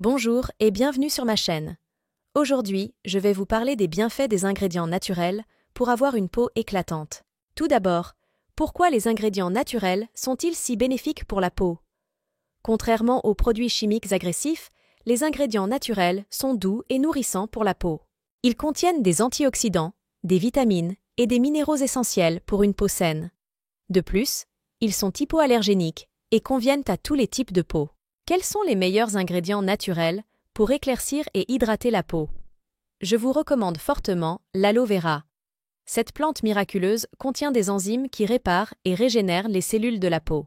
Bonjour et bienvenue sur ma chaîne. Aujourd'hui, je vais vous parler des bienfaits des ingrédients naturels pour avoir une peau éclatante. Tout d'abord, pourquoi les ingrédients naturels sont-ils si bénéfiques pour la peau? Contrairement aux produits chimiques agressifs, les ingrédients naturels sont doux et nourrissants pour la peau. Ils contiennent des antioxydants, des vitamines et des minéraux essentiels pour une peau saine. De plus, ils sont hypoallergéniques et conviennent à tous les types de peau. Quels sont les meilleurs ingrédients naturels pour éclaircir et hydrater la peau? Je vous recommande fortement l'aloe vera. Cette plante miraculeuse contient des enzymes qui réparent et régénèrent les cellules de la peau.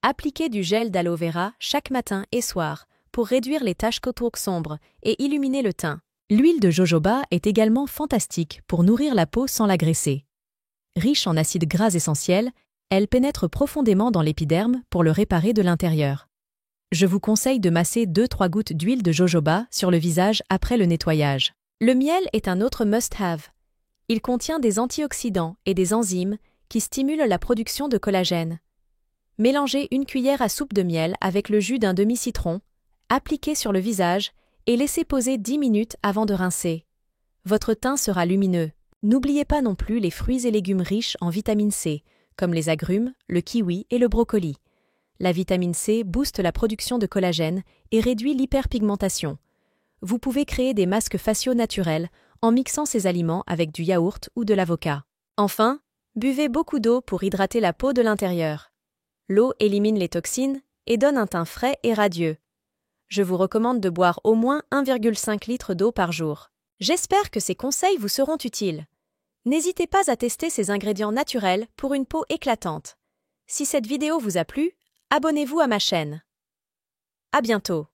Appliquez du gel d'aloe vera chaque matin et soir pour réduire les taches coton sombres et illuminer le teint. L'huile de jojoba est également fantastique pour nourrir la peau sans l'agresser. Riche en acides gras essentiels, elle pénètre profondément dans l'épiderme pour le réparer de l'intérieur. Je vous conseille de masser 2-3 gouttes d'huile de jojoba sur le visage après le nettoyage. Le miel est un autre must-have. Il contient des antioxydants et des enzymes qui stimulent la production de collagène. Mélangez une cuillère à soupe de miel avec le jus d'un demi-citron, appliquez sur le visage et laissez poser 10 minutes avant de rincer. Votre teint sera lumineux. N'oubliez pas non plus les fruits et légumes riches en vitamine C, comme les agrumes, le kiwi et le brocoli. La vitamine C booste la production de collagène et réduit l'hyperpigmentation. Vous pouvez créer des masques faciaux naturels en mixant ces aliments avec du yaourt ou de l'avocat. Enfin, buvez beaucoup d'eau pour hydrater la peau de l'intérieur. L'eau élimine les toxines et donne un teint frais et radieux. Je vous recommande de boire au moins 1,5 litre d'eau par jour. J'espère que ces conseils vous seront utiles. N'hésitez pas à tester ces ingrédients naturels pour une peau éclatante. Si cette vidéo vous a plu, abonnez-vous à ma chaîne. À bientôt.